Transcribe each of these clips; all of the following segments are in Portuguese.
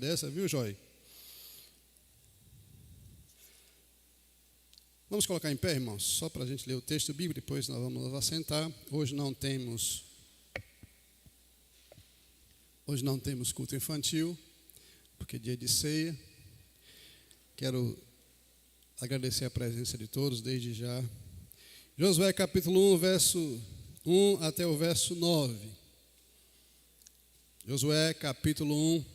dessa, viu, Joy? Vamos colocar em pé, irmãos, só para a gente ler o texto bíblico, depois nós vamos nos assentar. Hoje não temos culto infantil, porque é dia de ceia. Quero agradecer a presença de todos desde já. Josué capítulo 1, verso 1 até o verso 9. Josué capítulo 1,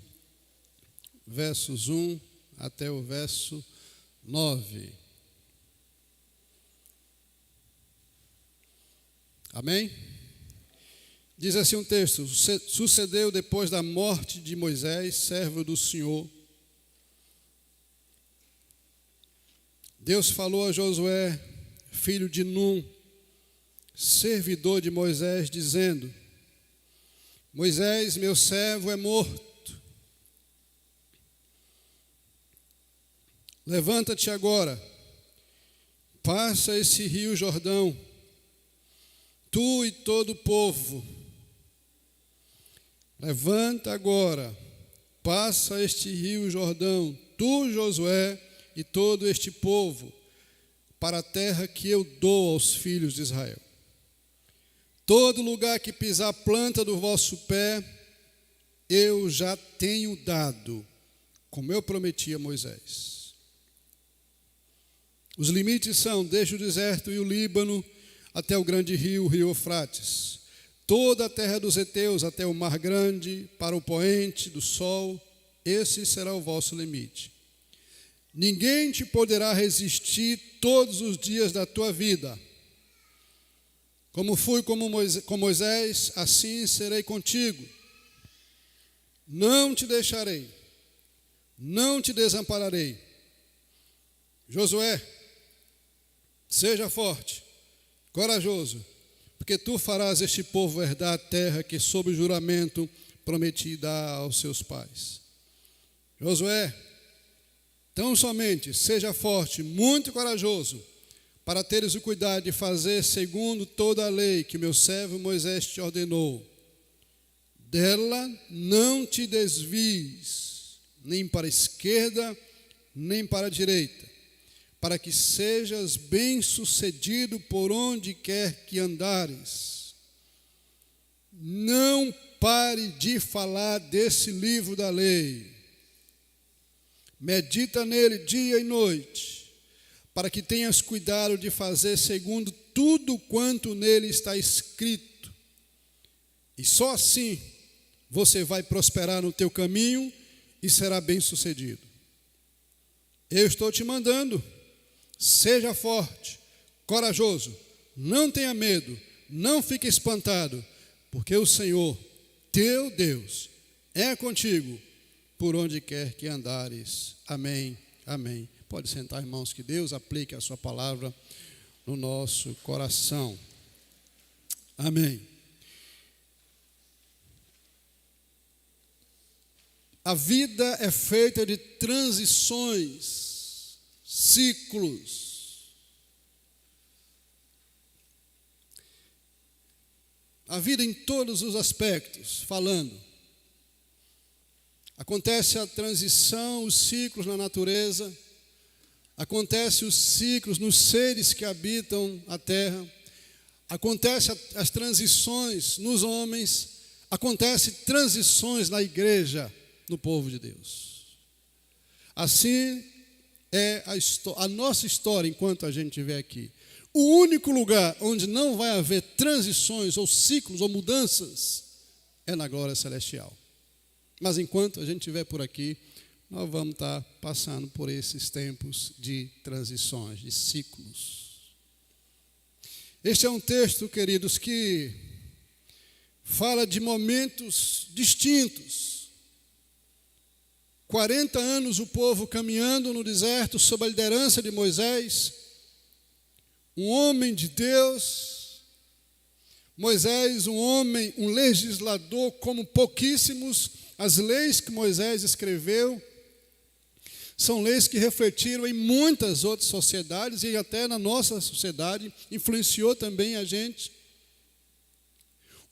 versos 1 até o verso 9. Amém? Diz assim um texto: sucedeu depois da morte de Moisés, servo do Senhor. Deus falou a Josué, filho de Num, servidor de Moisés, dizendo: Moisés, meu servo, é morto. Levanta-te agora, passa esse rio Jordão, tu e todo o povo. Levanta agora, passa este rio Jordão, tu, Josué, e todo este povo, para a terra que eu dou aos filhos de Israel. Todo lugar que pisar a planta do vosso pé, eu já tenho dado, como eu prometi a Moisés. Os limites são desde o deserto e o Líbano, até o grande rio, o rio Eufrates, toda a terra dos heteus até o mar grande, para o poente do sol, esse será o vosso limite. Ninguém te poderá resistir todos os dias da tua vida. Como fui com Moisés, assim serei contigo. Não te deixarei, não te desampararei. Josué, seja forte, corajoso, porque tu farás este povo herdar a terra que sob juramento prometi dar aos seus pais. Josué, tão somente seja forte, muito corajoso, para teres o cuidado de fazer segundo toda a lei que meu servo Moisés te ordenou. Dela não te desvies, nem para a esquerda, nem para a direita, para que sejas bem-sucedido por onde quer que andares. Não pare de falar desse livro da lei. Medita nele dia e noite, para que tenhas cuidado de fazer segundo tudo quanto nele está escrito. E só assim você vai prosperar no teu caminho e será bem-sucedido. Eu estou te mandando. Seja forte, corajoso, não tenha medo, não fique espantado, porque o Senhor, teu Deus, é contigo, por onde quer que andares. Amém, amém. Pode sentar, irmãos, que Deus aplique a sua palavra no nosso coração. Amém. A vida é feita de transições, ciclos. A vida em todos os aspectos, falando. Acontece a transição, os ciclos na natureza, acontece os ciclos nos seres que habitam a terra, acontece as transições nos homens, acontece transições na igreja, no povo de Deus. Assim é a nossa história enquanto a gente estiver aqui. O único lugar onde não vai haver transições ou ciclos ou mudanças é na glória celestial. Mas enquanto a gente estiver por aqui, nós vamos estar passando por esses tempos de transições, de ciclos. Este é um texto, queridos, que fala de momentos distintos. 40 anos o povo caminhando no deserto sob a liderança de Moisés, um homem de Deus. Moisés, um homem, um legislador como pouquíssimos. As leis que Moisés escreveu são leis que refletiram em muitas outras sociedades e até na nossa sociedade, influenciou também a gente.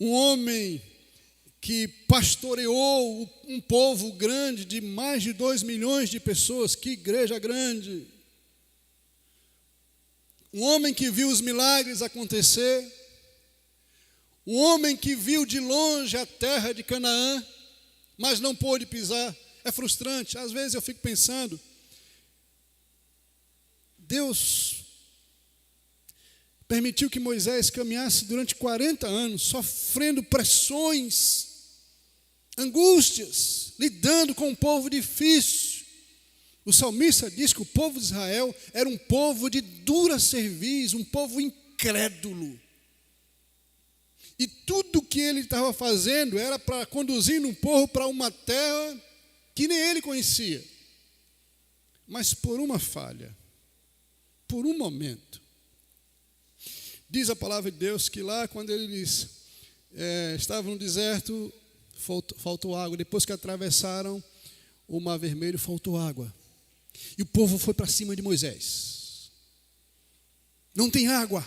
Um homem que pastoreou um povo grande de mais de 2 milhões de pessoas. Que igreja grande! Um homem que viu os milagres acontecer, um homem que viu de longe a terra de Canaã, mas não pôde pisar. É frustrante. Às vezes eu fico pensando, Deus permitiu que Moisés caminhasse durante 40 anos, sofrendo pressões, angústias, lidando com um povo difícil. O salmista diz que o povo de Israel era um povo de dura cerviz, um povo incrédulo. E tudo que ele estava fazendo era para conduzir um povo para uma terra que nem ele conhecia. Mas por uma falha, por um momento, diz a palavra de Deus que lá quando eles estavam no deserto, faltou água. Depois que atravessaram o Mar Vermelho, faltou água. E o povo foi para cima de Moisés. Não tem água.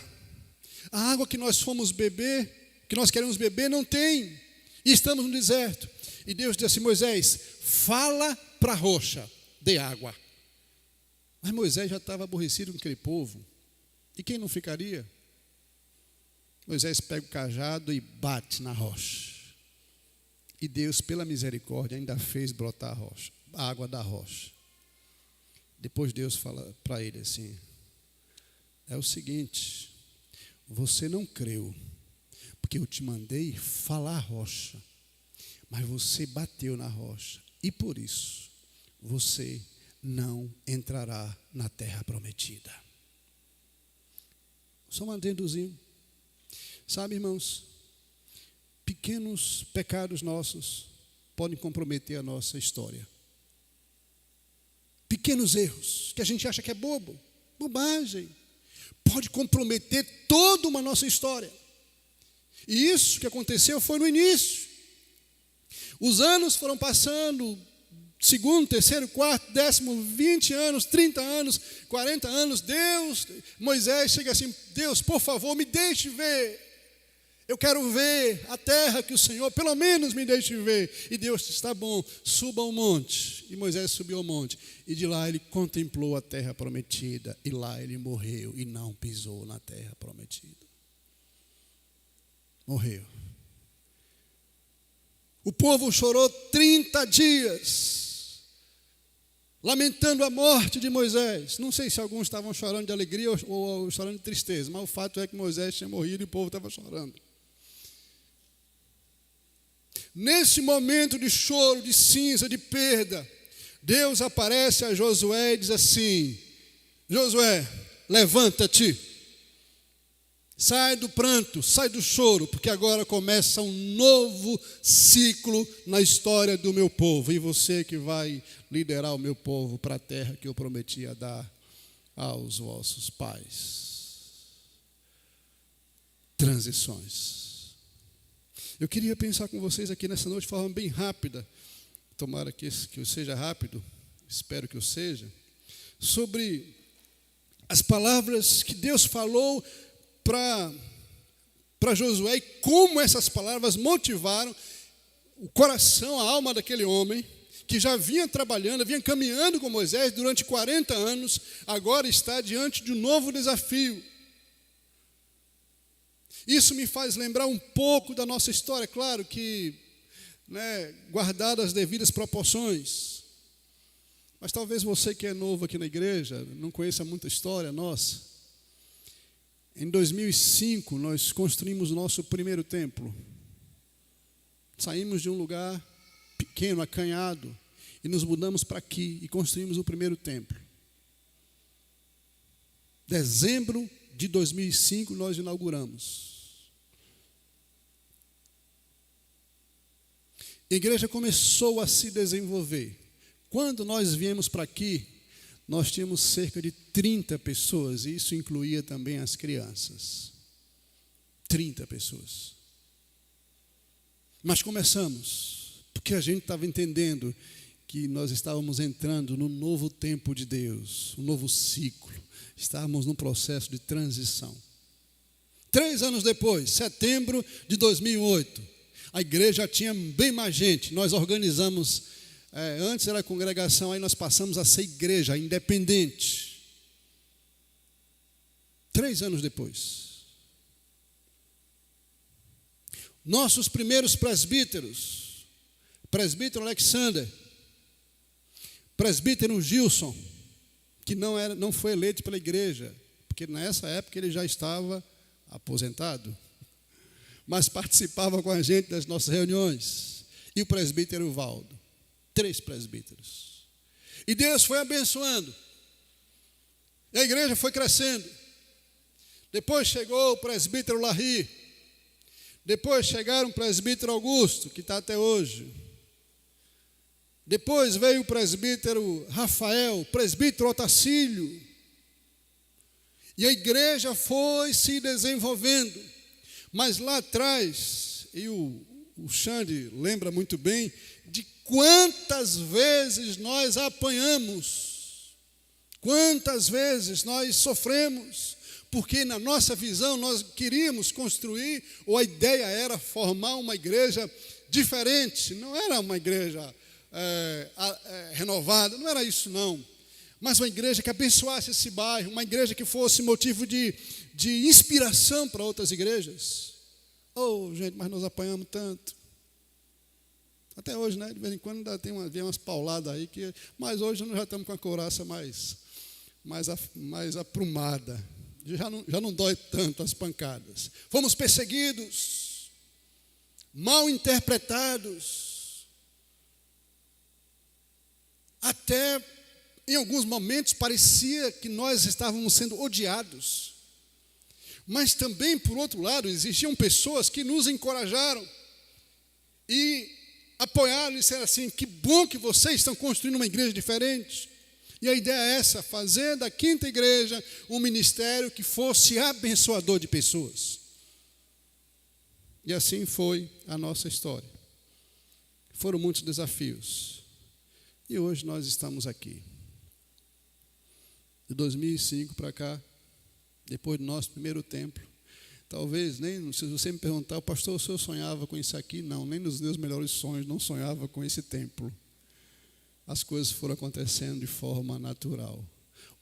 A água que nós fomos beber, que nós queremos beber, não tem. E estamos no deserto. E Deus disse assim: Moisés, fala para a rocha, dê água. Mas Moisés já estava aborrecido com aquele povo. E quem não ficaria? Moisés pega o cajado e bate na rocha. E Deus, pela misericórdia, ainda fez brotar a água da rocha. Depois Deus fala para ele assim: é o seguinte, você não creu, porque eu te mandei falar a rocha, mas você bateu na rocha, e por isso você não entrará na terra prometida. Só um adendozinho. Sabe, irmãos, pequenos pecados nossos podem comprometer a nossa história. Pequenos erros, que a gente acha que é bobo, bobagem, pode comprometer toda uma nossa história. E isso que aconteceu foi no início. Os anos foram passando, segundo, terceiro, quarto, 10º, 20 anos, 30 anos, 40 anos. Moisés chega assim: Deus, por favor, me deixe ver. Eu quero ver a terra que o Senhor, pelo menos, me deixe ver. E Deus disse: está bom, suba ao monte. E Moisés subiu ao monte. E de lá ele contemplou a terra prometida. E lá ele morreu e não pisou na terra prometida. Morreu. O povo chorou 30 dias, lamentando a morte de Moisés. Não sei se alguns estavam chorando de alegria ou chorando de tristeza, mas o fato é que Moisés tinha morrido e o povo estava chorando. Nesse momento de choro, de cinza, de perda, Deus aparece a Josué e diz assim: Josué, levanta-te, sai do pranto, sai do choro, porque agora começa um novo ciclo na história do meu povo, e você que vai liderar o meu povo para a terra que eu prometi a dar aos vossos pais. Transições. Eu queria pensar com vocês aqui nessa noite de forma bem rápida, tomara que eu seja rápido, espero que eu seja, sobre as palavras que Deus falou para Josué e como essas palavras motivaram o coração, a alma daquele homem que já vinha trabalhando, vinha caminhando com Moisés durante 40 anos, agora está diante de um novo desafio. Isso me faz lembrar um pouco da nossa história, claro que, guardado as devidas proporções. Mas talvez você que é novo aqui na igreja, não conheça muita história nossa. Em 2005, nós construímos o nosso primeiro templo. Saímos de um lugar pequeno, acanhado, e nos mudamos para aqui e construímos o primeiro templo. Dezembro de 2005, nós inauguramos. A igreja começou a se desenvolver. Quando nós viemos para aqui, nós tínhamos cerca de 30 pessoas, e isso incluía também as crianças. 30 pessoas. Mas começamos, porque a gente estava entendendo que nós estávamos entrando no novo tempo de Deus, um novo ciclo. Estávamos num processo de transição. 3 anos depois, setembro de 2008, A igreja tinha bem mais gente. Nós organizamos, antes era congregação, aí nós passamos a ser igreja independente. 3 anos depois. Nossos primeiros presbíteros, presbítero Alexander, presbítero Gilson, que não foi eleito pela igreja, porque nessa época ele já estava aposentado, mas participava com a gente das nossas reuniões. E o presbítero Valdo, 3 presbíteros. E Deus foi abençoando. E a igreja foi crescendo. Depois chegou o presbítero Larry. Depois chegaram o presbítero Augusto, que está até hoje. Depois veio o presbítero Rafael, presbítero Otacílio. E a igreja foi se desenvolvendo. Mas lá atrás, e o Xande lembra muito bem, de quantas vezes nós apanhamos, quantas vezes nós sofremos, porque na nossa visão nós queríamos construir, ou a ideia era formar uma igreja diferente, não era uma igreja renovada, não era isso não, mas uma igreja que abençoasse esse bairro, uma igreja que fosse motivo de inspiração para outras igrejas. Oh, gente, mas nós apanhamos tanto. Até hoje, né? De vez em quando ainda tem umas pauladas aí, mas hoje nós já estamos com a couraça mais aprumada. Já não dói tanto as pancadas. Fomos perseguidos, mal interpretados, até em alguns momentos parecia que nós estávamos sendo odiados. Mas também, por outro lado, existiam pessoas que nos encorajaram e apoiaram e disseram assim: que bom que vocês estão construindo uma igreja diferente. E a ideia é essa, fazer da Quinta Igreja um ministério que fosse abençoador de pessoas. E assim foi a nossa história. Foram muitos desafios. E hoje nós estamos aqui. De 2005 para cá, depois do nosso primeiro templo, talvez, se você me perguntar, o pastor, o senhor sonhava com isso aqui? Não, nem nos meus melhores sonhos não sonhava com esse templo. As coisas foram acontecendo de forma natural.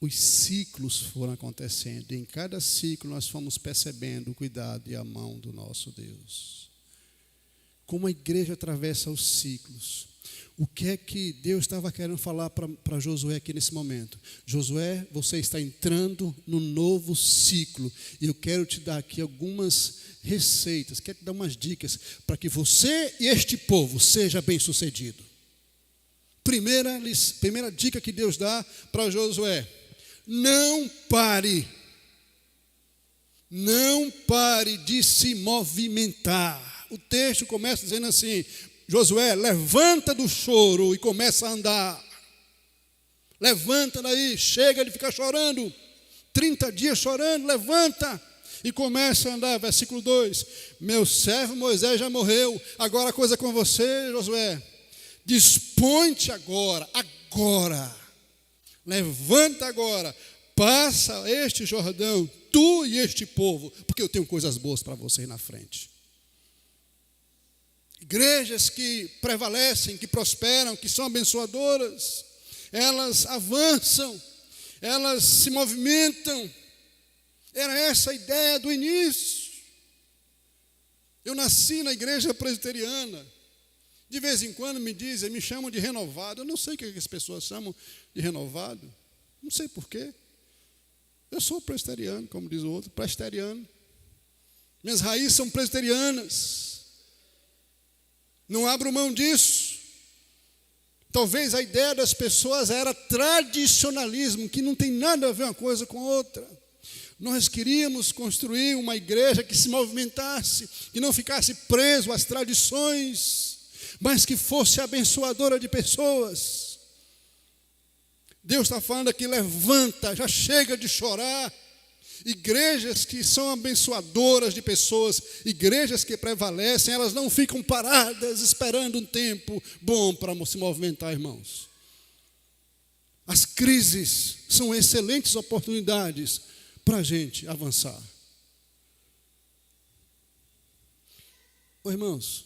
Os ciclos foram acontecendo. E em cada ciclo nós fomos percebendo o cuidado e a mão do nosso Deus. Como a igreja atravessa os ciclos. O que é que Deus estava querendo falar para Josué aqui nesse momento? Josué, você está entrando no novo ciclo. E eu quero te dar aqui algumas receitas, quero te dar umas dicas para que você e este povo seja bem-sucedido. Primeira dica que Deus dá para Josué: não pare de se movimentar. O texto começa dizendo assim: Josué, levanta do choro e começa a andar. Levanta daí, chega de ficar chorando, 30 dias chorando, levanta e começa a andar. Versículo 2: meu servo Moisés já morreu, agora a coisa é com você, Josué. Dispõe-te agora, levanta agora, passa este Jordão, tu e este povo, porque eu tenho coisas boas para vocês na frente. Igrejas que prevalecem, que prosperam, que são abençoadoras, elas avançam, elas se movimentam. Era essa a ideia do início. Eu nasci na igreja presbiteriana. De vez em quando me chamam de renovado. Eu não sei o que as pessoas chamam de renovado. Não sei porquê. Eu sou presbiteriano, como diz o outro, presbiteriano. Minhas raízes são presbiterianas. Não abro mão disso. Talvez a ideia das pessoas era tradicionalismo, que não tem nada a ver uma coisa com outra. Nós queríamos construir uma igreja que se movimentasse, que não ficasse preso às tradições, mas que fosse abençoadora de pessoas. Deus está falando aqui: levanta, já chega de chorar. Igrejas que são abençoadoras de pessoas, igrejas que prevalecem, elas não ficam paradas esperando um tempo bom para se movimentar, irmãos. As crises são excelentes oportunidades para a gente avançar. Irmãos,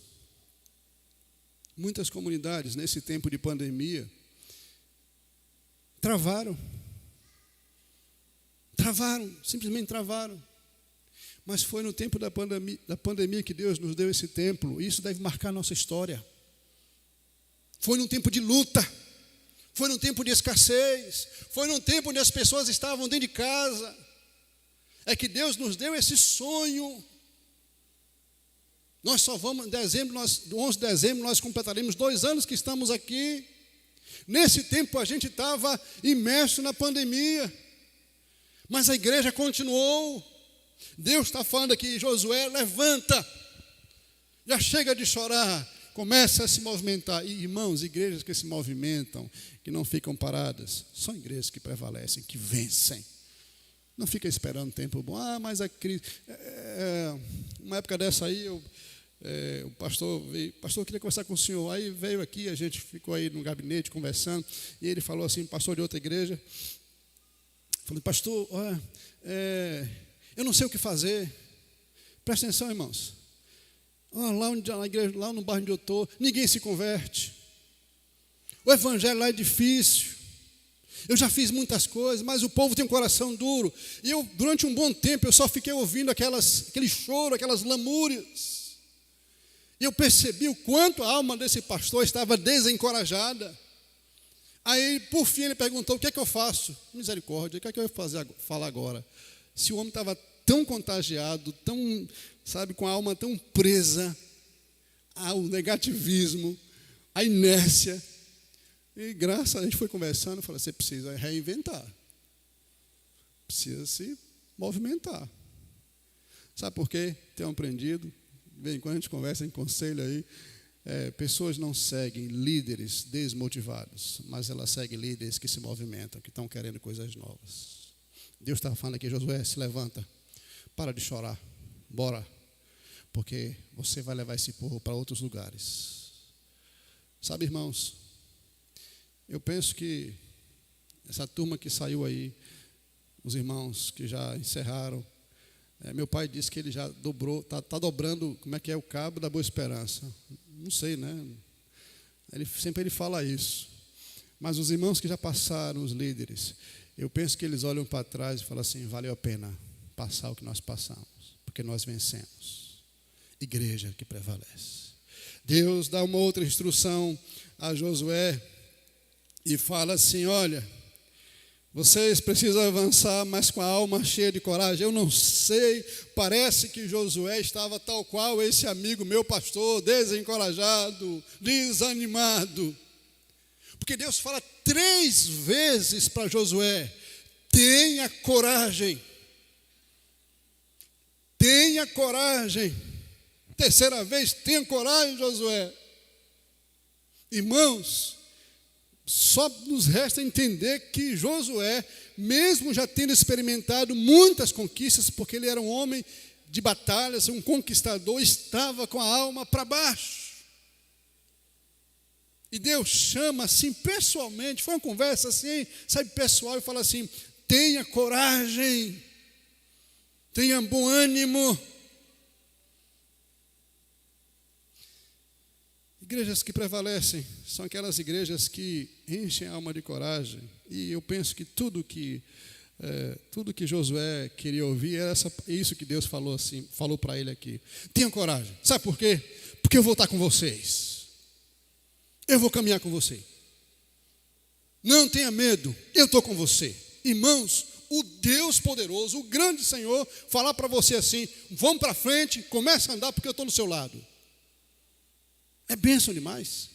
Muitas comunidades, nesse tempo de pandemia, travaram, simplesmente travaram. Mas foi no tempo da pandemia que Deus nos deu esse templo, e isso deve marcar a nossa história. Foi num tempo de luta, foi num tempo de escassez, foi num tempo onde as pessoas estavam dentro de casa, é que Deus nos deu esse sonho. Nós só vamos, no 11 de dezembro, nós completaremos 2 anos que estamos aqui. Nesse tempo a gente estava imerso na pandemia, mas a igreja continuou. Deus está falando aqui, Josué, levanta, já chega de chorar, começa a se movimentar. E, irmãos, igrejas que se movimentam, que não ficam paradas, são igrejas que prevalecem, que vencem. Não fica esperando tempo bom. Mas a crise... uma época dessa aí, o pastor veio, pastor, eu queria conversar com o senhor. Aí veio aqui, a gente ficou aí no gabinete conversando, e ele falou assim, pastor de outra igreja, falou, pastor, eu não sei o que fazer. Presta atenção, irmãos. Na igreja, lá no bairro onde eu estou, ninguém se converte. O evangelho lá é difícil. Eu já fiz muitas coisas, mas o povo tem um coração duro. E eu, durante um bom tempo, eu só fiquei ouvindo aquele choro, aquelas lamúrias. E eu percebi o quanto a alma desse pastor estava desencorajada. Aí, por fim, ele perguntou, o que é que eu faço? Misericórdia, o que é que eu vou falar agora? Se o homem estava tão contagiado, tão, com a alma tão presa ao negativismo, à inércia. E graças a gente foi conversando, eu falei, você precisa reinventar. Precisa se movimentar. Sabe por quê? Tenho aprendido, bem, quando a gente conversa em conselho aí, pessoas não seguem líderes desmotivados, mas elas seguem líderes que se movimentam, que estão querendo coisas novas. Deus estava falando aqui, Josué, se levanta, para de chorar, bora, porque você vai levar esse povo para outros lugares. Sabe, irmãos, eu penso que essa turma que saiu aí, os irmãos que já encerraram, meu pai disse que ele já dobrou, está dobrando, como é que é, o cabo da Boa Esperança. Não sei, né? Sempre ele fala isso. Mas os irmãos que já passaram, os líderes, eu penso que eles olham para trás e falam assim, valeu a pena passar o que nós passamos, porque nós vencemos. Igreja que prevalece. Deus dá uma outra instrução a Josué e fala assim, olha, vocês precisam avançar, mas com a alma cheia de coragem. Eu não sei, parece que Josué estava tal qual esse amigo meu pastor, desencorajado, desanimado. Porque Deus fala 3 vezes para Josué, tenha coragem. Tenha coragem. 3ª vez, tenha coragem, Josué. Irmãos, só nos resta entender que Josué, mesmo já tendo experimentado muitas conquistas, porque ele era um homem de batalhas, um conquistador, estava com a alma para baixo. E Deus chama assim pessoalmente, foi uma conversa assim, pessoal, e fala assim, tenha coragem, tenha bom ânimo. Igrejas que prevalecem são aquelas igrejas que enchem a alma de coragem. E eu penso que tudo que Josué queria ouvir era isso que Deus falou para ele aqui. Tenha coragem. Sabe por quê? Porque eu vou estar com vocês. Eu vou caminhar com você. Não tenha medo, eu estou com você. Irmãos, o Deus poderoso, o grande Senhor, falar para você assim, vamos para frente, comece a andar porque eu estou no seu lado. É bênção demais.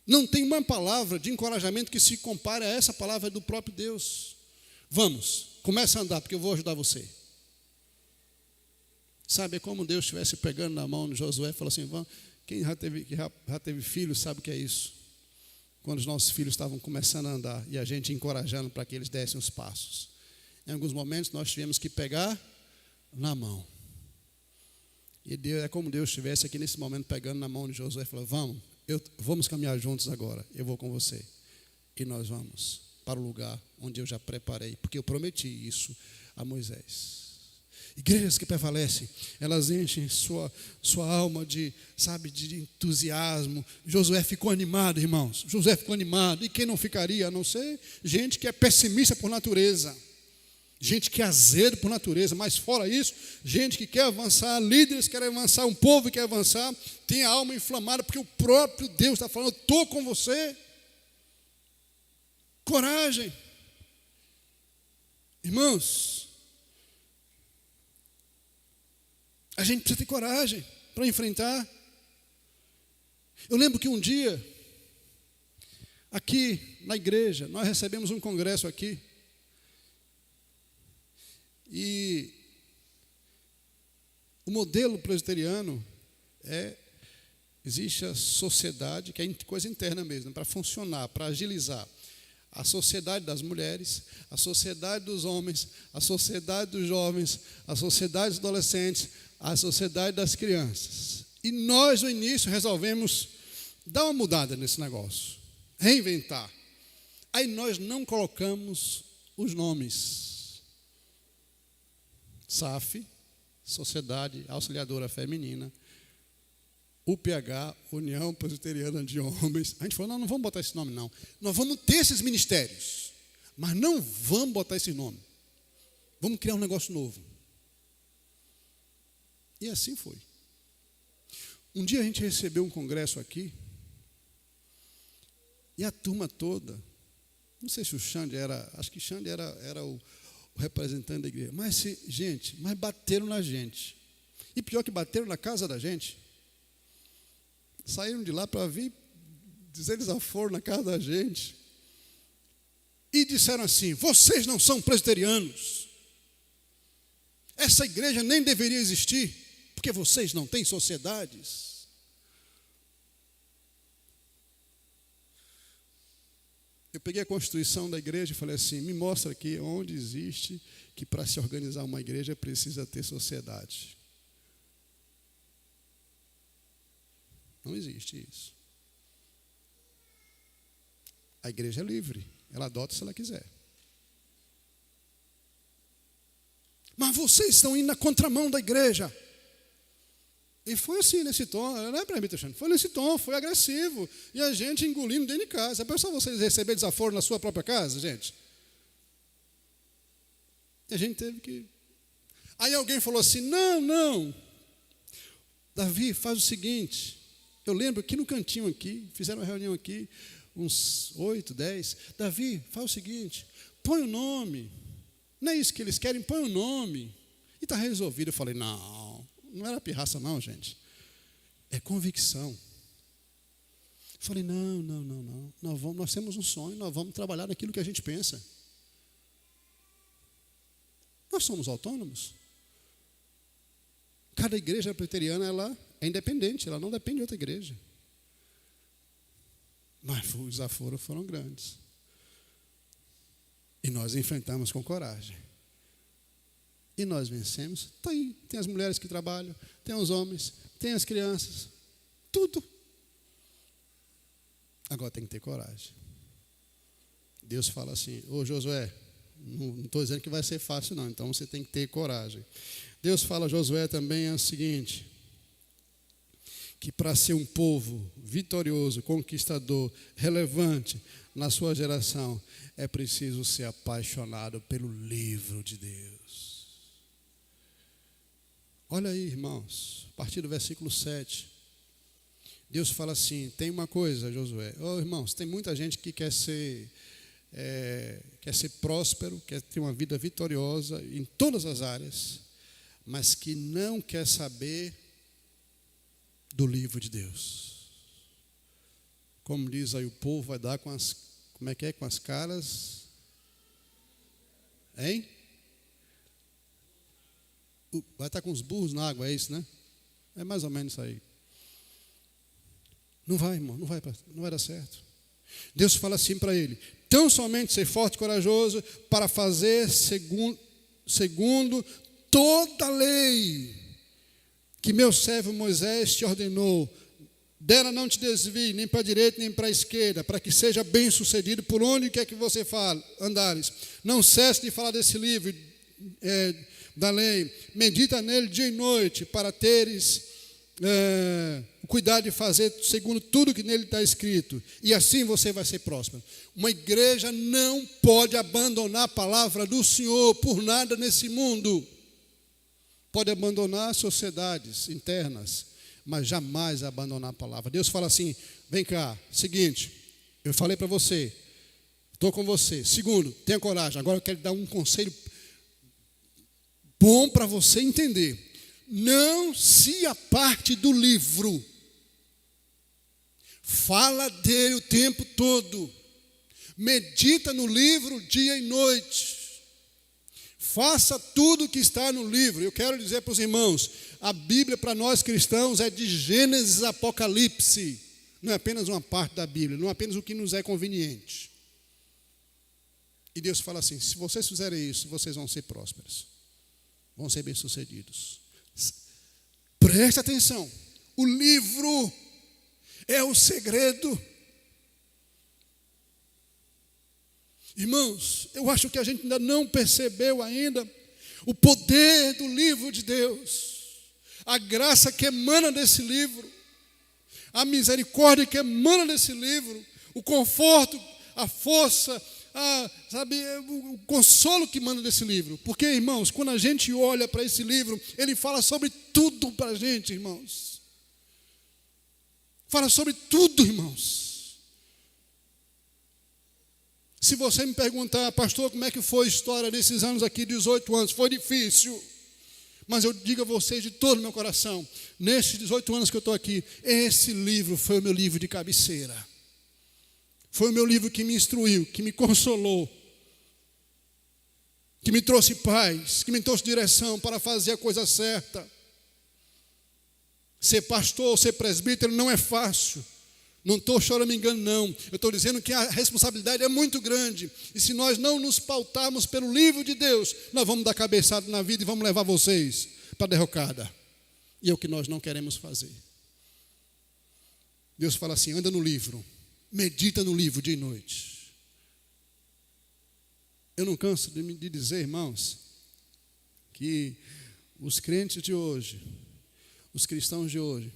Não tem uma palavra de encorajamento que se compare a essa palavra do próprio Deus. Vamos, comece a andar porque eu vou ajudar você. Sabe, é como Deus estivesse pegando na mão de Josué e falou assim, vamos. Quem já teve filho sabe o que é isso. Quando os nossos filhos estavam começando a andar e a gente encorajando para que eles dessem os passos. Em alguns momentos nós tivemos que pegar na mão. E Deus, é como Deus estivesse aqui nesse momento pegando na mão de Josué e falando, vamos caminhar juntos agora, eu vou com você. E nós vamos para o lugar onde eu já preparei, porque eu prometi isso a Moisés. Igrejas que prevalecem, elas enchem sua alma de entusiasmo. Josué ficou animado, irmãos. Josué ficou animado. E quem não ficaria, a não ser gente que é pessimista por natureza. Gente que é azedo por natureza. Mas fora isso, gente que quer avançar, líderes que querem avançar, um povo que quer avançar, tem a alma inflamada, porque o próprio Deus está falando, eu estou com você. Coragem. Irmãos, a gente precisa ter coragem para enfrentar. Eu lembro que um dia, aqui na igreja, nós recebemos um congresso aqui. E o modelo presbiteriano existe a sociedade, que é coisa interna mesmo, para funcionar, para agilizar. A sociedade das mulheres, a sociedade dos homens, a sociedade dos jovens, a sociedade dos adolescentes, a sociedade das crianças. E nós, no início, resolvemos dar uma mudada nesse negócio, reinventar. Aí nós não colocamos os nomes. SAF, Sociedade Auxiliadora Feminina, UPH, União Presbiteriana de Homens. A gente falou, não vamos botar esse nome, não. Nós vamos ter esses ministérios, mas não vamos botar esse nome. Vamos criar um negócio novo. E assim foi. Um dia a gente recebeu um congresso aqui, e a turma toda, não sei se o Xande acho que Xande era o representante da igreja, mas bateram na gente. E pior que bateram na casa da gente. Saíram de lá para vir dizer desaforo na casa da gente. E disseram assim, vocês não são presbiterianos. Essa igreja nem deveria existir, porque vocês não têm sociedades. Eu peguei a constituição da igreja e falei assim, me mostra aqui onde existe que para se organizar uma igreja precisa ter sociedade. Não existe isso. A igreja é livre, ela adota se ela quiser. Mas vocês estão indo na contramão da igreja. E foi assim, nesse tom, não é para mim, foi nesse tom, foi agressivo. E a gente engolindo dentro de casa. Pensou vocês receber desaforo na sua própria casa, gente? E a gente teve que... Aí alguém falou assim, não. Davi, faz o seguinte. Eu lembro que no cantinho aqui, fizeram uma reunião aqui, uns 8, 10. Davi, faz o seguinte, põe o nome. Não é isso que eles querem, põe o nome. E está resolvido. Eu falei, não era pirraça não, gente. É convicção. Eu falei, não. Nós temos um sonho, nós vamos trabalhar naquilo que a gente pensa. Nós somos autônomos. Cada igreja presbiteriana, ela é independente, ela não depende de outra igreja. Mas os desaforos foram grandes. E nós enfrentamos com coragem. E nós vencemos. Está aí, tem as mulheres que trabalham, tem os homens, tem as crianças, tudo. Agora tem que ter coragem. Deus fala assim, ô Josué, não estou dizendo que vai ser fácil não, então você tem que ter coragem. Deus fala a Josué também é o seguinte, que para ser um povo vitorioso, conquistador, relevante na sua geração, é preciso ser apaixonado pelo livro de Deus. Olha aí, irmãos, a partir do versículo 7, Deus fala assim, tem uma coisa, Josué, irmãos, tem muita gente que quer ser próspero, quer ter uma vida vitoriosa em todas as áreas, mas que não quer saber do livro de Deus. Como diz aí, o povo vai dar com as, com as caras, hein? Vai estar com os burros na água, é isso, né? É mais ou menos isso aí. Não vai, irmão, não vai dar certo. Deus fala assim para ele, tão somente ser forte e corajoso para fazer segundo toda a lei que meu servo Moisés te ordenou. Dela não te desvie, nem para a direita, nem para a esquerda, para que seja bem sucedido por onde quer que você andares. Não cesse de falar desse livro, da lei, medita nele dia e noite, para teres o cuidado de fazer segundo tudo que nele está escrito, e assim você vai ser próspero. Uma igreja não pode abandonar a palavra do Senhor por nada nesse mundo. Pode abandonar sociedades internas, mas jamais abandonar a palavra. Deus fala assim: vem cá, seguinte, eu falei para você, estou com você. Segundo, tenha coragem. Agora eu quero dar um conselho bom para você entender. Não se aparte do livro. Fala dele o tempo todo. Medita no livro dia e noite. Faça tudo o que está no livro. Eu quero dizer para os irmãos, a Bíblia para nós cristãos é de Gênesis a Apocalipse. Não é apenas uma parte da Bíblia, não é apenas o que nos é conveniente. E Deus fala assim: se vocês fizerem isso, vocês vão ser prósperos. Vão ser bem-sucedidos. Preste atenção. O livro é o segredo. Irmãos, eu acho que a gente ainda não percebeu ainda o poder do livro de Deus, a graça que emana desse livro, a misericórdia que emana desse livro, o conforto, a força, o consolo que emana desse livro. Porque, irmãos, quando a gente olha para esse livro, ele fala sobre tudo para a gente, irmãos. Fala sobre tudo, irmãos. Se você me perguntar, pastor, como é que foi a história nesses anos aqui, 18 anos, foi difícil. Mas eu digo a vocês de todo o meu coração, nesses 18 anos que eu estou aqui, esse livro foi o meu livro de cabeceira. Foi o meu livro que me instruiu, que me consolou, que me trouxe paz, que me trouxe direção para fazer a coisa certa. Ser pastor, ser presbítero não é fácil. Não estou choramingando, não. Eu estou dizendo que a responsabilidade é muito grande. E se nós não nos pautarmos pelo livro de Deus, nós vamos dar cabeçada na vida e vamos levar vocês para a derrocada. E é o que nós não queremos fazer. Deus fala assim: anda no livro, medita no livro dia e noite. Eu não canso de dizer, irmãos, que os crentes de hoje, os cristãos de hoje,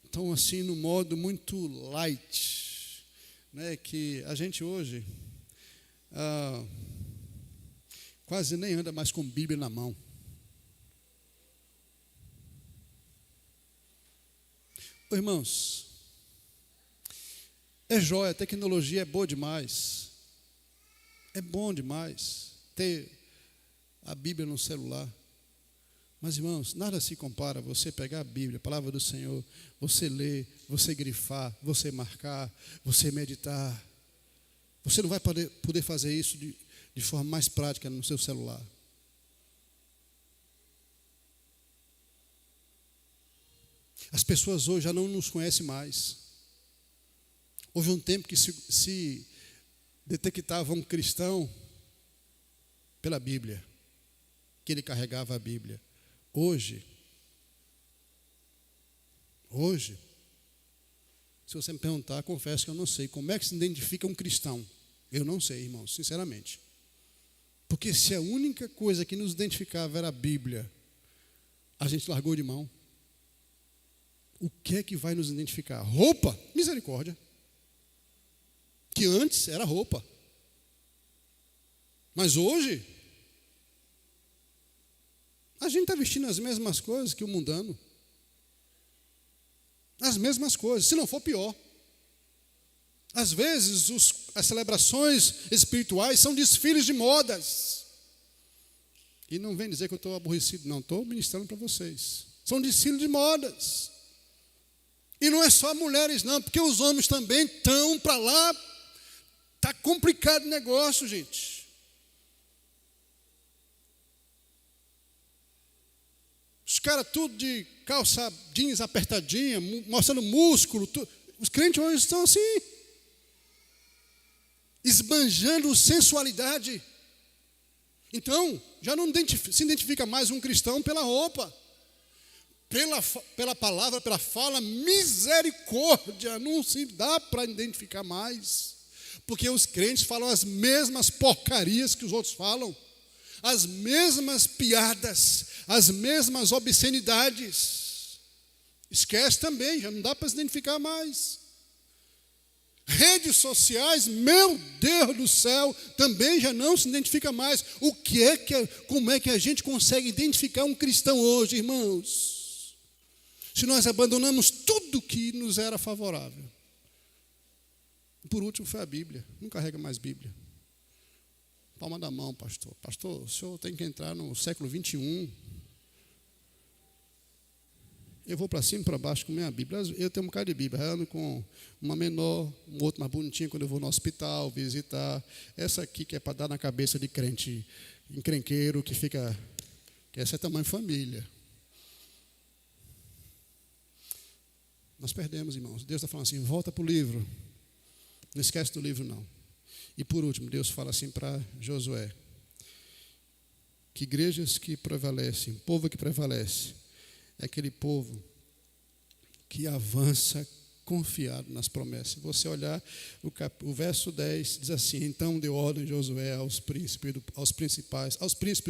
estão assim no modo muito light, né? Que a gente hoje quase nem anda mais com Bíblia na mão. Ô, irmãos, é joia, a tecnologia é boa demais. É bom demais ter a Bíblia no celular. Mas, irmãos, nada se compara a você pegar a Bíblia, a palavra do Senhor, você ler, você grifar, você marcar, você meditar. Você não vai poder fazer isso de forma mais prática no seu celular. As pessoas hoje já não nos conhecem mais. Houve um tempo que se detectava um cristão pela Bíblia, que ele carregava a Bíblia. Hoje, se você me perguntar, confesso que eu não sei como é que se identifica um cristão. Eu não sei, irmãos, sinceramente. Porque se a única coisa que nos identificava era a Bíblia, a gente largou de mão. O que é que vai nos identificar? Roupa? Misericórdia. Que antes era roupa. Mas hoje, a gente está vestindo as mesmas coisas que o mundano. As mesmas coisas, se não for pior. Às vezes, as celebrações espirituais são desfiles de modas. E não vem dizer que eu estou aborrecido, não. Estou ministrando para vocês. São desfiles de modas. E não é só mulheres, não, porque os homens também estão para lá. Está complicado o negócio, gente. Os caras tudo de calça jeans apertadinha, mostrando músculo. Os crentes hoje estão assim, esbanjando sensualidade. Então, já não se identifica mais um cristão pela roupa, pela palavra, pela fala. Misericórdia, não se dá para identificar mais. Porque os crentes falam as mesmas porcarias que os outros falam. as mesmas piadas, as mesmas obscenidades. Esquece também, já não dá para se identificar mais. Redes sociais, meu Deus do céu, também já não se identifica mais. Como é que a gente consegue identificar um cristão hoje, irmãos? Se nós abandonamos tudo que nos era favorável. Por último foi a Bíblia. Não carrega mais Bíblia. Palma da mão, pastor. Pastor, o senhor tem que entrar no século 21. Eu vou para cima e para baixo com minha Bíblia. Eu tenho um bocado de Bíblia. Eu ando com uma menor, um outro mais bonitinho quando eu vou no hospital visitar. Essa aqui que é para dar na cabeça de crente encrenqueiro que fica... que essa é tamanho família. Nós perdemos, irmãos. Deus está falando assim, volta para o livro. Não esquece do livro, não. E por último, Deus fala assim para Josué. Que igrejas que prevalecem, povo que prevalece, é aquele povo que avança confiado nas promessas. Se você olhar o verso 10, diz assim, então deu ordem Josué aos príncipes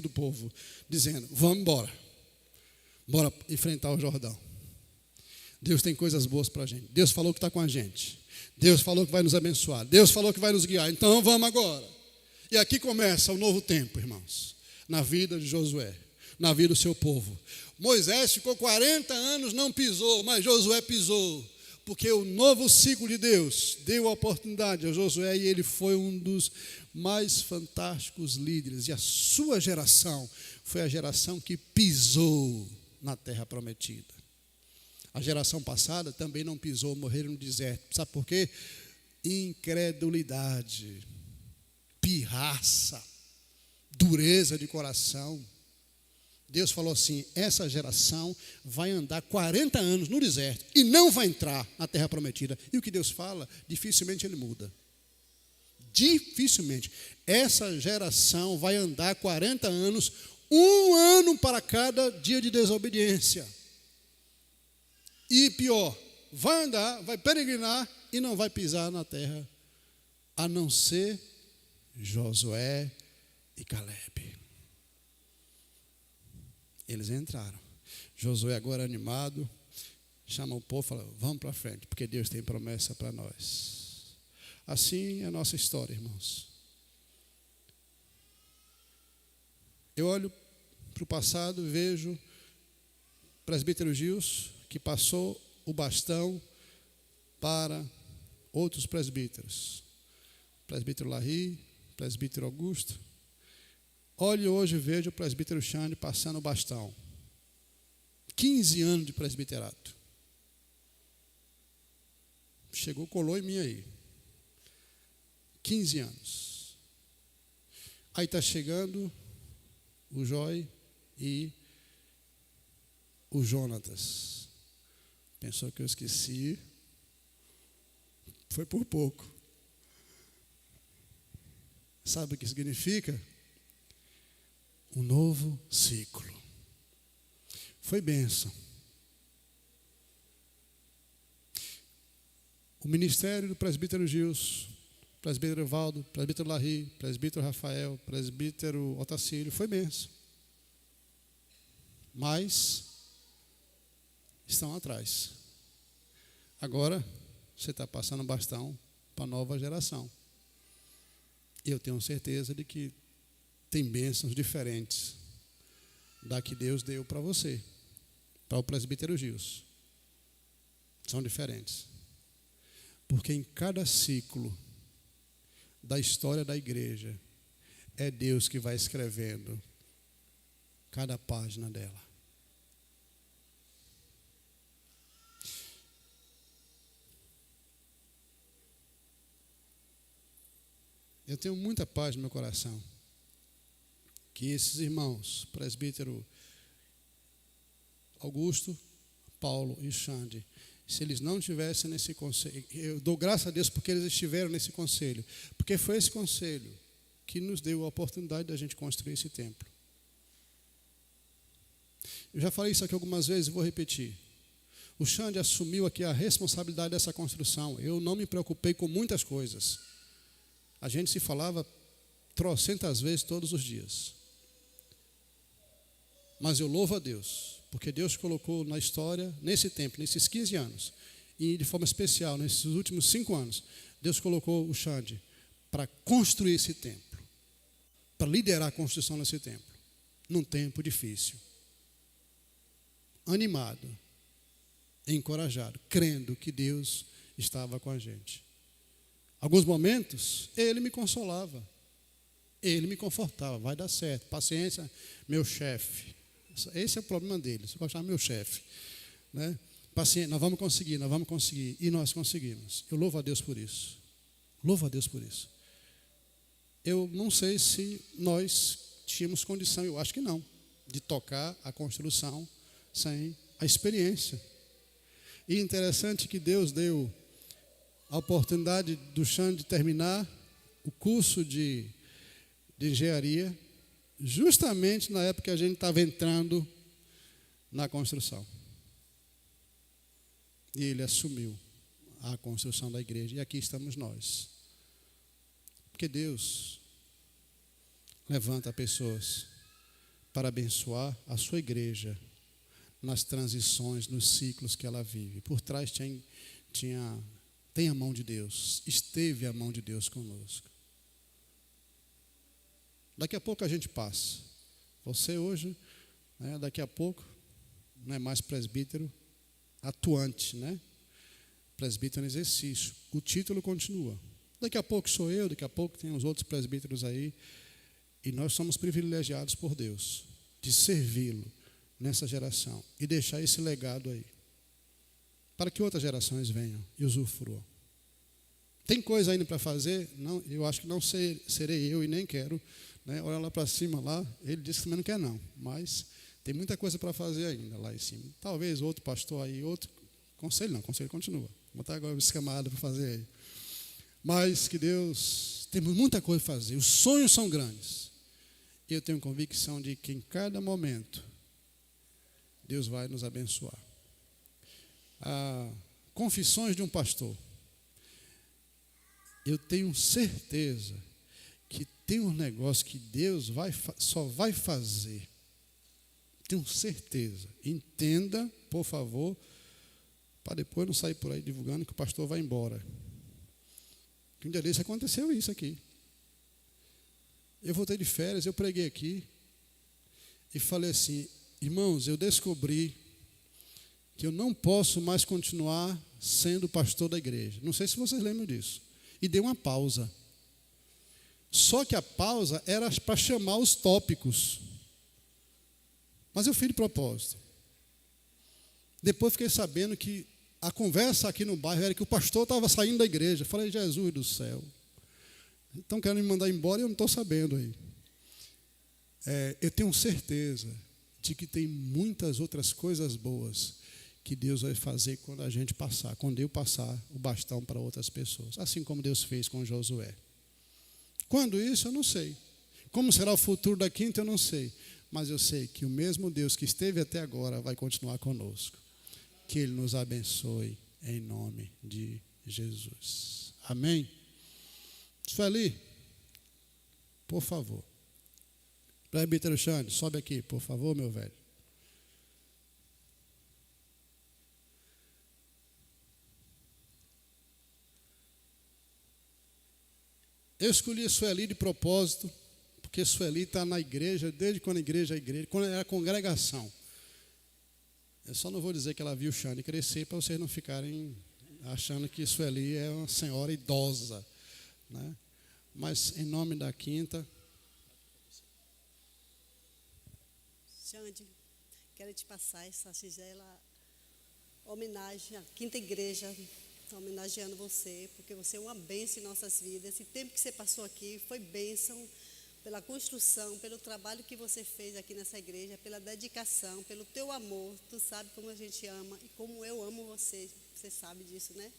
do povo, dizendo, vamos embora. Bora enfrentar o Jordão. Deus tem coisas boas para a gente. Deus falou que está com a gente. Deus falou que vai nos abençoar. Deus falou que vai nos guiar. Então vamos agora. E aqui começa o novo tempo, irmãos. Na vida de Josué. Na vida do seu povo. Moisés ficou 40 anos, não pisou, mas Josué pisou. Porque o novo ciclo de Deus deu a oportunidade a Josué e ele foi um dos mais fantásticos líderes. E a sua geração foi a geração que pisou na terra prometida. A geração passada também não pisou, morreram no deserto. Sabe por quê? Incredulidade, pirraça, dureza de coração. Deus falou assim, essa geração vai andar 40 anos no deserto e não vai entrar na terra prometida. E o que Deus fala, dificilmente ele muda. Dificilmente. Essa geração vai andar 40 anos, um ano para cada dia de desobediência. E pior, vai andar, vai peregrinar e não vai pisar na terra, a não ser Josué e Calebe. Eles entraram. Josué agora animado, chama o povo e fala, vamos para frente, porque Deus tem promessa para nós. Assim é a nossa história, irmãos. Eu olho para o passado e vejo o presbítero Gilson, que passou o bastão para outros presbíteros. Presbítero Larry, presbítero Augusto. Olho hoje e vejo o presbítero Xande passando o bastão. 15 anos de presbiterato. Chegou, colou em mim aí. 15 anos. Aí está chegando o Joy e o Jonatas. Pensou que eu esqueci. Foi por pouco. Sabe o que significa? Um novo ciclo. Foi bênção. O ministério do presbítero Gilson, presbítero Evaldo, presbítero Larry, presbítero Rafael, presbítero Otacílio, foi bênção. Mas estão atrás. Agora, você está passando bastão para a nova geração. E eu tenho certeza de que tem bênçãos diferentes da que Deus deu para você, para o presbítero Gilson. São diferentes. Porque em cada ciclo da história da igreja, é Deus que vai escrevendo cada página dela. Eu tenho muita paz no meu coração que esses irmãos, presbítero Augusto, Paulo e Xande, se eles não estivessem nesse conselho, eu dou graças a Deus porque eles estiveram nesse conselho, porque foi esse conselho que nos deu a oportunidade de a gente construir esse templo. Eu já falei isso aqui algumas vezes e vou repetir. O Xande assumiu aqui a responsabilidade dessa construção. Eu não me preocupei com muitas coisas. A gente se falava trocentas vezes todos os dias. Mas eu louvo a Deus, porque Deus colocou na história, nesse tempo, nesses 15 anos, e de forma especial, nesses últimos 5 anos, Deus colocou o Xande para construir esse templo, para liderar a construção desse templo, num tempo difícil. Animado, encorajado, crendo que Deus estava com a gente. Alguns momentos, ele me consolava, ele me confortava, vai dar certo, paciência, meu chefe. Esse é o problema dele, você pode chamar meu chefe, né? Paciência, nós vamos conseguir, e nós conseguimos. Eu louvo a Deus por isso, louvo a Deus por isso. Eu não sei se nós tínhamos condição, eu acho que não, de tocar a construção sem a experiência. E interessante que Deus deu a oportunidade do Xande de terminar o curso de engenharia, justamente na época que a gente estava entrando na construção. E ele assumiu a construção da igreja. E aqui estamos nós. Porque Deus levanta pessoas para abençoar a sua igreja nas transições, nos ciclos que ela vive. Por trás tem a mão de Deus, esteve a mão de Deus conosco. Daqui a pouco a gente passa. Você hoje, né, daqui a pouco, não é mais presbítero atuante, né? Presbítero em exercício. O título continua. Daqui a pouco sou eu, daqui a pouco tem os outros presbíteros aí. E nós somos privilegiados por Deus de servi-lo nessa geração e deixar esse legado aí, para que outras gerações venham e usufruam. Tem coisa ainda para fazer? Não, eu acho que não serei eu e nem quero, né? Olha lá para cima lá, ele disse que também não quer não, mas tem muita coisa para fazer ainda lá em cima. Talvez outro pastor aí, outro conselho não, conselho continua. Vou botar agora esse camarada para fazer aí. Mas que Deus, temos muita coisa para fazer, os sonhos são grandes. E eu tenho convicção de que em cada momento Deus vai nos abençoar. Confissões de um pastor. Eu tenho certeza que tem um negócio que Deus só vai fazer. Tenho certeza. Entenda, por favor, para depois não sair por aí divulgando que o pastor vai embora. Que um dia desse aconteceu isso aqui. Eu voltei de férias, eu preguei aqui e falei assim: irmãos, eu descobri que eu não posso mais continuar sendo pastor da igreja. Não sei se vocês lembram disso. E dei uma pausa. Só que a pausa era para chamar os tópicos. Mas eu fiz de propósito. Depois fiquei sabendo que a conversa aqui no bairro era que o pastor estava saindo da igreja. Eu falei: Jesus do céu. Então querem me mandar embora e eu não estou sabendo aí. Eu tenho certeza de que tem muitas outras coisas boas que Deus vai fazer quando a gente passar, quando eu passar o bastão para outras pessoas, assim como Deus fez com Josué. Quando isso, eu não sei. Como será o futuro da quinta, eu não sei. Mas eu sei que o mesmo Deus que esteve até agora vai continuar conosco. Que Ele nos abençoe em nome de Jesus. Amém? Sueli, por favor. Presbítero Xande, sobe aqui, por favor, meu velho. Eu escolhi a Sueli de propósito, porque Sueli está na igreja, desde quando a igreja, quando era congregação. Eu só não vou dizer que ela viu o Xande crescer, para vocês não ficarem achando que Sueli é uma senhora idosa, né? Mas em nome da quinta. Xande, quero te passar essa singela homenagem à quinta igreja. Estou homenageando você, porque você é uma bênção em nossas vidas. Esse tempo que você passou aqui foi bênção pela construção, pelo trabalho que você fez aqui nessa igreja, pela dedicação, pelo teu amor. Tu sabe como a gente ama e como eu amo você. Você sabe disso, né?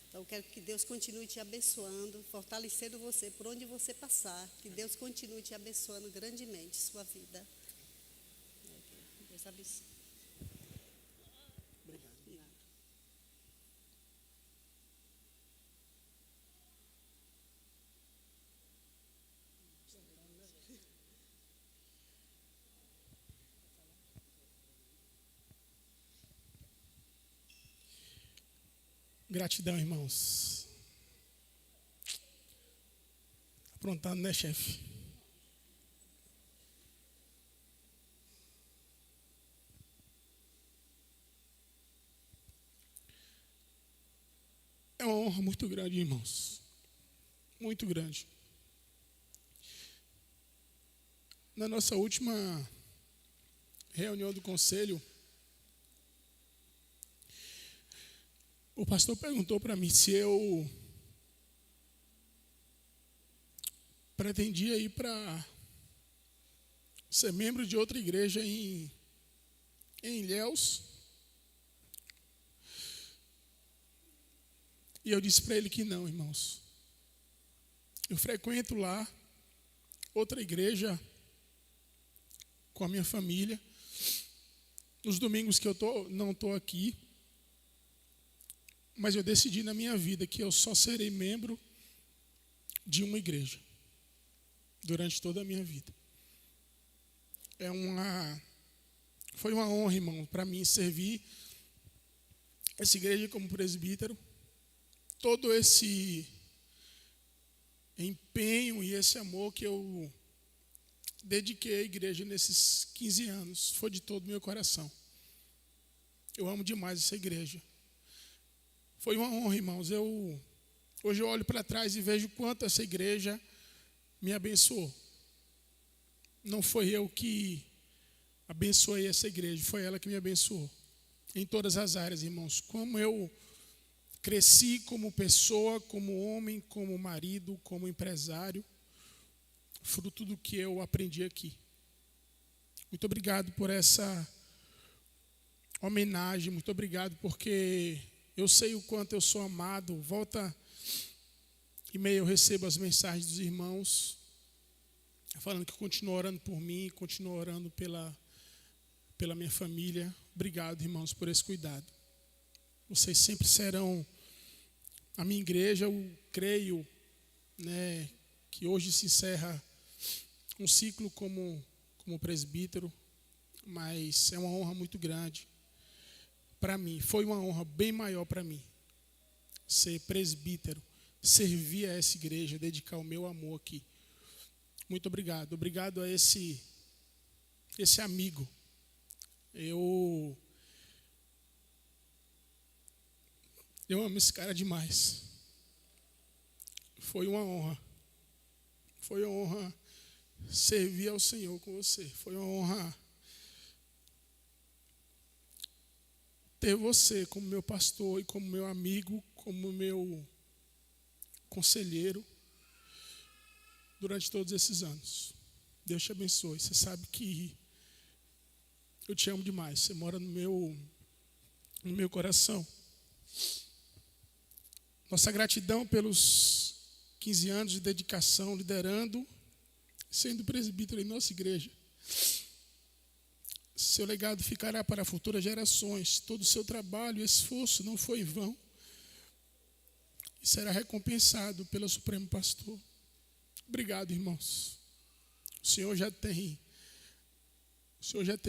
Então, quero que Deus continue te abençoando, fortalecendo você por onde você passar. Que Deus continue te abençoando grandemente sua vida. Deus abençoe. Obrigado. Gratidão, irmãos. Aprontando, né, chefe? É uma honra muito grande, irmãos. Muito grande. Na nossa última reunião do conselho, o pastor perguntou para mim se eu pretendia ir para ser membro de outra igreja em Ilhéus. E eu disse para ele que não, irmãos. Eu frequento lá outra igreja com a minha família. Nos domingos que eu não estou aqui. Mas eu decidi na minha vida que eu só serei membro de uma igreja durante toda a minha vida. Foi uma honra, irmão, para mim servir essa igreja como presbítero. Todo esse empenho e esse amor que eu dediquei à igreja nesses 15 anos foi de todo o meu coração. Eu amo demais essa igreja. Foi uma honra, irmãos. Hoje eu olho para trás e vejo quanto essa igreja me abençoou. Não foi eu que abençoei essa igreja, foi ela que me abençoou. Em todas as áreas, irmãos. Como eu cresci como pessoa, como homem, como marido, como empresário, fruto do que eu aprendi aqui. Muito obrigado por essa homenagem, muito obrigado porque eu sei o quanto eu sou amado. Volta e meia eu recebo as mensagens dos irmãos falando que continuam orando por mim, continuam orando pela minha família. Obrigado, irmãos, por esse cuidado. Vocês sempre serão a minha igreja. Eu creio, né, que hoje se encerra um ciclo como presbítero, mas é uma honra muito grande para mim. Foi uma honra bem maior para mim ser presbítero, servir a essa igreja, dedicar o meu amor aqui. Muito obrigado. Obrigado a esse amigo. Eu amo esse cara demais. Foi uma honra. Foi uma honra servir ao Senhor com você. Foi uma honra ter você como meu pastor e como meu amigo, como meu conselheiro durante todos esses anos. Deus te abençoe. Você sabe que eu te amo demais. Você mora no meu coração. Nossa gratidão pelos 15 anos de dedicação, liderando, sendo presbítero em nossa igreja. Seu legado ficará para futuras gerações. Todo o seu trabalho e esforço não foi em vão. E será recompensado pelo Supremo Pastor. Obrigado, irmãos. O Senhor já tem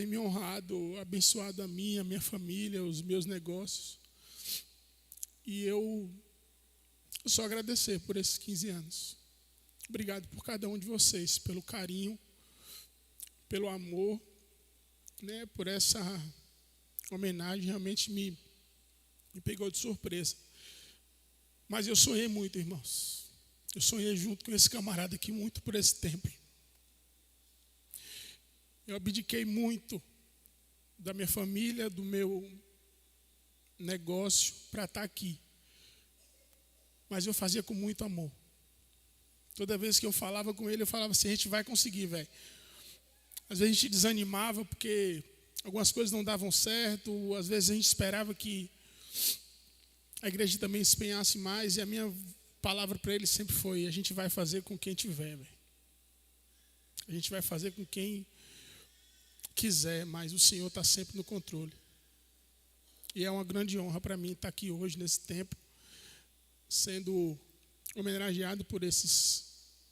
me honrado, abençoado a minha família, os meus negócios. E eu só agradecer por esses 15 anos. Obrigado por cada um de vocês, pelo carinho, pelo amor, né, por essa homenagem. Realmente me pegou de surpresa. Mas eu sonhei muito, irmãos. Eu sonhei junto com esse camarada aqui muito por esse templo. Eu abdiquei muito da minha família, do meu negócio para estar aqui. Mas eu fazia com muito amor. Toda vez que eu falava com ele, eu falava assim: a gente vai conseguir, velho. Às vezes a gente desanimava porque algumas coisas não davam certo. Às vezes a gente esperava que a igreja também se empenhasse mais. E a minha palavra para ele sempre foi: a gente vai fazer com quem tiver, velho. A gente vai fazer com quem quiser, mas o Senhor está sempre no controle. E é uma grande honra para mim estar aqui hoje, nesse tempo, sendo homenageado por esses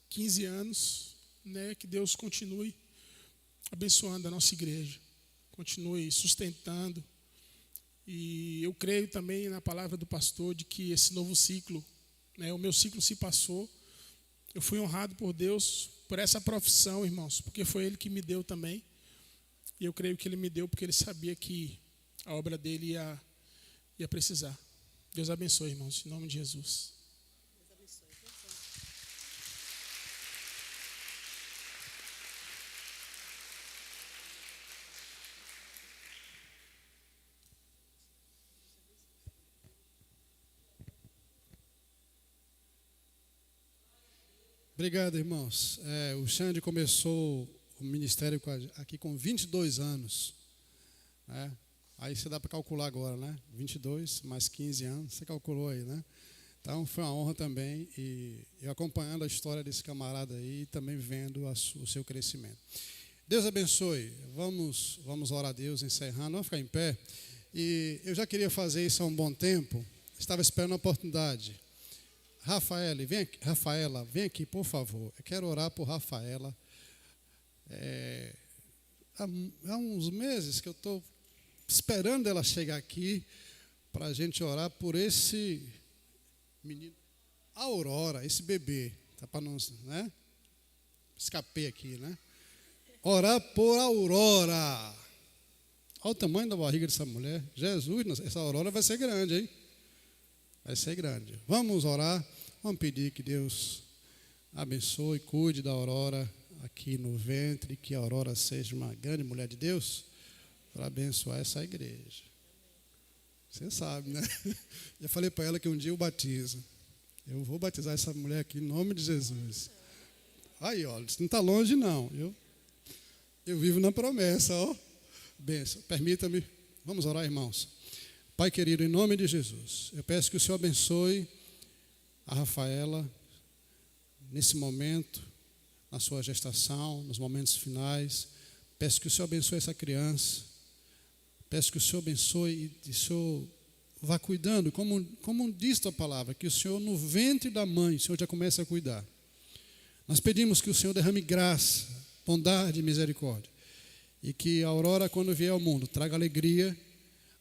15 anos, né? Que Deus continue abençoando a nossa igreja, continue sustentando E eu creio também na palavra do pastor de que esse novo ciclo, né, o meu ciclo se passou. Eu fui honrado por Deus por essa profissão, irmãos, porque foi Ele que me deu também. E eu creio que Ele me deu porque Ele sabia que a obra dele ia precisar. Deus abençoe, irmãos, em nome de Jesus. Deus abençoe. Obrigado, irmãos. O Xande começou o ministério aqui com 22 anos. Né? Aí você dá para calcular agora, né? 22 mais 15 anos, você calculou aí, né? Então foi uma honra também, e eu acompanhando a história desse camarada aí e também vendo o seu crescimento. Deus abençoe. Vamos orar a Deus, encerrando. Vamos ficar em pé. E eu já queria fazer isso há um bom tempo. Estava esperando a oportunidade. Rafaela, vem aqui, por favor. Eu quero orar por Rafaela. Há uns meses que eu estou esperando ela chegar aqui para a gente orar por esse menino, Aurora, esse bebê. Tá para não, né? Escapei aqui, né? Orar por Aurora. Olha o tamanho da barriga dessa mulher. Jesus, essa Aurora vai ser grande, hein? Vai ser grande. Vamos orar, vamos pedir que Deus abençoe, cuide da Aurora aqui no ventre, que a Aurora seja uma grande mulher de Deus para abençoar essa igreja. Você sabe, né? Já falei para ela que um dia eu batizo. Eu vou batizar essa mulher aqui em nome de Jesus. Aí, ó, não está longe não. Eu vivo na promessa, ó. Benção. Permita-me, vamos orar, irmãos. Pai querido, em nome de Jesus, eu peço que o Senhor abençoe a Rafaela nesse momento, na sua gestação, nos momentos finais. Peço que o Senhor abençoe essa criança. Peço que o Senhor abençoe e o Senhor vá cuidando, como diz a palavra, que o Senhor no ventre da mãe, o Senhor já começa a cuidar. Nós pedimos que o Senhor derrame graça, bondade e misericórdia. E que a Aurora, quando vier ao mundo, traga alegria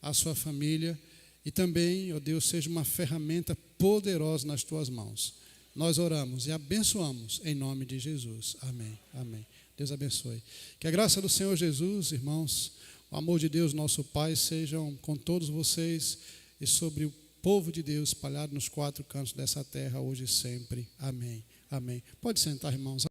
à sua família e também, ó Deus, seja uma ferramenta poderosa nas tuas mãos. Nós oramos e abençoamos em nome de Jesus. Amém. Amém. Deus abençoe. Que a graça do Senhor Jesus, irmãos, o amor de Deus, nosso Pai, sejam com todos vocês e sobre o povo de Deus espalhado nos 4 cantos dessa terra, hoje e sempre. Amém. Amém. Pode sentar, irmãos.